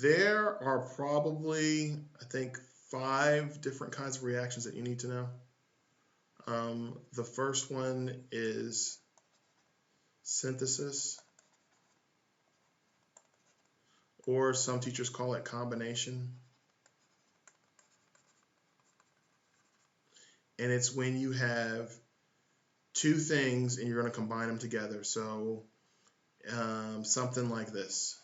There are probably, I think, 5 different kinds of reactions that you need to know. The first one is synthesis, or some teachers call it combination. And it's when you have two things and you're going to combine them together. So something like this.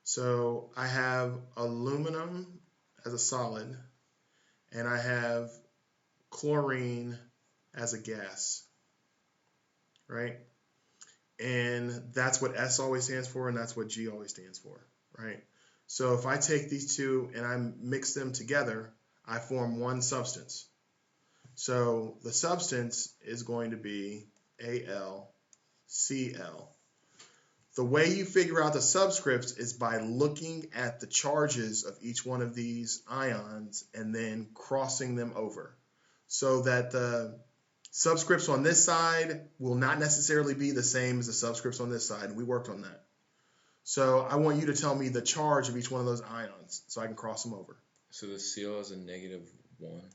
So I have aluminum as a solid, and I have chlorine as a gas, right? And that's what S always stands for, and that's what G always stands for, right? So if I take these two and I mix them together, I form one substance. So the substance is going to be AlCl. The way you figure out the subscripts is by looking at the charges of each one of these ions and then crossing them over, so that the subscripts on this side will not necessarily be the same as the subscripts on this side, and we worked on that. So I want you to tell me the charge of each one of those ions so I can cross them over. So the Cl has a -1,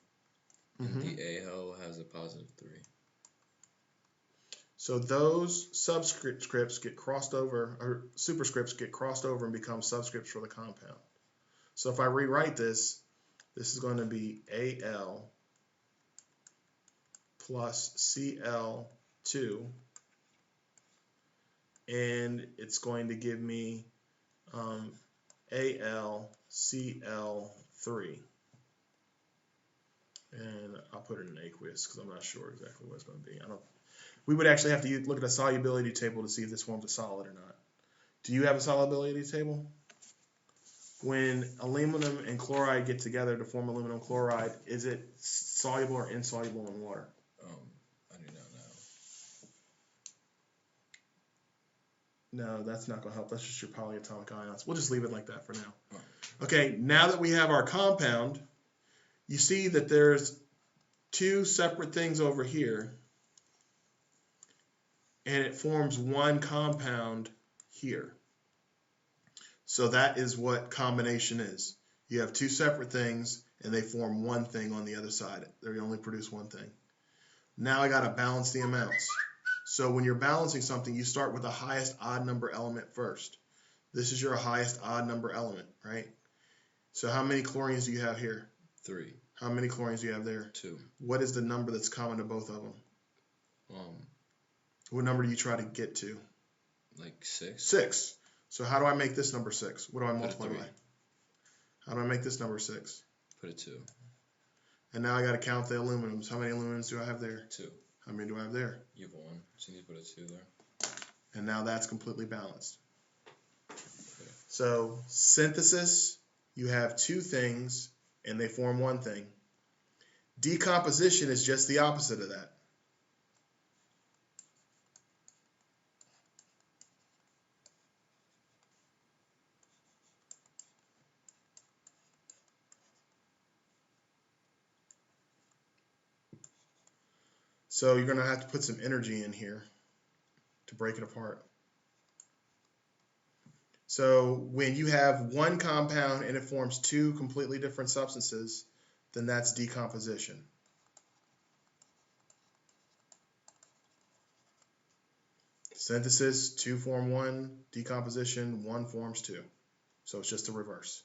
and the Al has a +3. So those subscripts get crossed over, or superscripts get crossed over and become subscripts for the compound. So if I rewrite this, this is going to be Al plus Cl2, and it's going to give me AlCl3. And I'll put it in aqueous because I'm not sure exactly what it's going to be. We would actually have to look at a solubility table to see if this forms a solid or not. Do you have a solubility table? When aluminum and chloride get together to form aluminum chloride, is it soluble or insoluble in water? I do not know. No, that's not going to help. That's just your polyatomic ions. We'll just leave it like that for now. Okay, now that we have our compound, you see that there's two separate things over here, and it forms one compound here. So that is what combination is. You have two separate things, and they form one thing on the other side. They only produce one thing. Now I got to balance the amounts. So when you're balancing something, you start with the highest odd number element first. This is your highest odd number element, right? So how many chlorines do you have here? 3. How many chlorines do you have there? 2. What is the number that's common to both of them? What number do you try to get to? Like 6. 6. So how do I make this number 6? What do I multiply by? How do I make this number 6? Put a 2. And now I got to count the aluminums. How many aluminums do I have there? 2. How many do I have there? You have 1. So you need to put a 2 there. And now that's completely balanced. Okay. So synthesis, you have two things, and they form one thing. Decomposition is just the opposite of that. So you're going to have to put some energy in here to break it apart. So when you have one compound and it forms two completely different substances, then that's decomposition. Synthesis, 2 form 1. Decomposition, 1 forms 2. So it's just the reverse.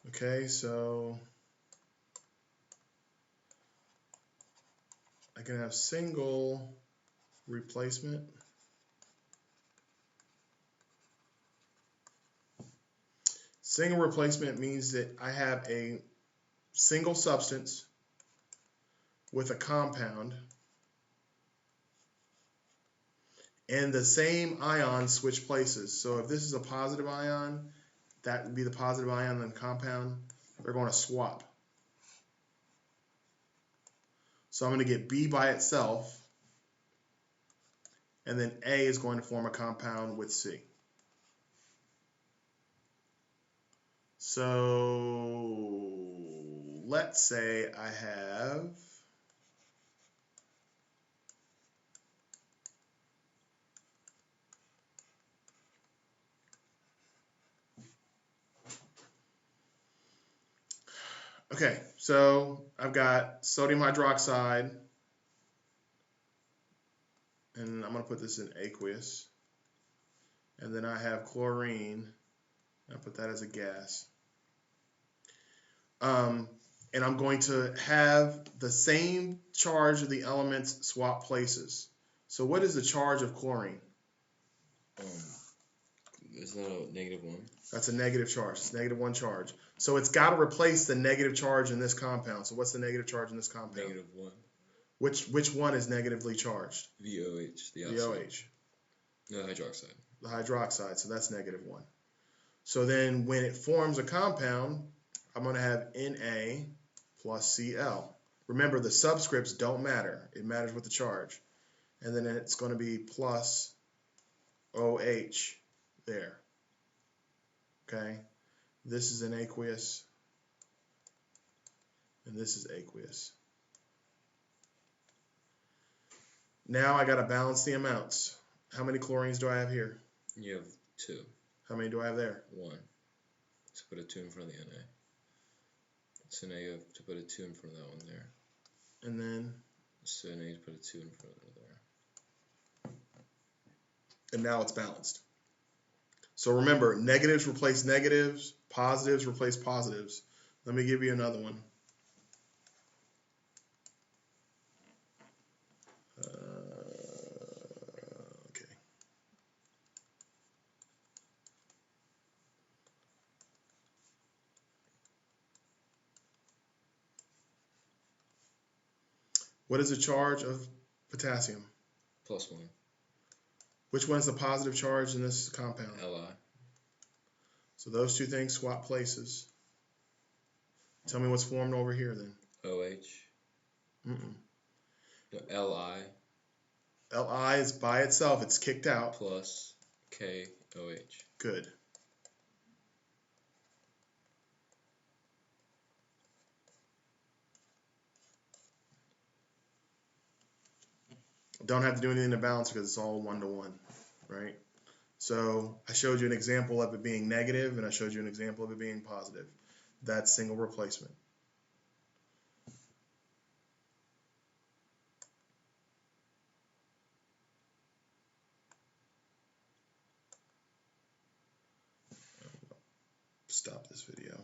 Okay, so I can have single replacement. Single replacement means that I have a single substance with a compound, and the same ions switch places. So if this is a positive ion, that would be the positive ion in the compound. They're going to swap. So I'm going to get B by itself, and then A is going to form a compound with C. So let's say I have okay, so I've got sodium hydroxide, and I'm going to put this in aqueous. And then I have chlorine, and I put that as a gas. And I'm going to have the same charge of the elements swap places. So what is the charge of chlorine? Is that a -1? That's a negative charge. It's -1 charge. So it's got to replace the negative charge in this compound. So what's the negative charge in this compound? -1. Which one is negatively charged? VOH, the outside. VOH. No, hydroxide. The hydroxide, so that's -1. So then when it forms a compound, I'm going to have Na plus Cl. Remember, the subscripts don't matter. It matters with the charge. And then it's going to be plus OH there. Okay? This is an aqueous, and this is aqueous. Now I got to balance the amounts. How many chlorines do I have here? You have 2. How many do I have there? 1. So put a 2 in front of the Na. So now you have to put a 2 in front of that one there. And then? So now you put a 2 in front of there. And now it's balanced. So remember, negatives replace negatives, positives replace positives. Let me give you another one. Okay. What is the charge of potassium? +1. Which one is the positive charge in this compound? Li. So those two things swap places. Tell me what's formed over here then. OH. Mm-mm. No, Li. Li is by itself. It's kicked out. Plus KOH. Good. Don't have to do anything to balance because it's all 1-to-1, right? So I showed you an example of it being negative, and I showed you an example of it being positive. That's single replacement. Stop this video.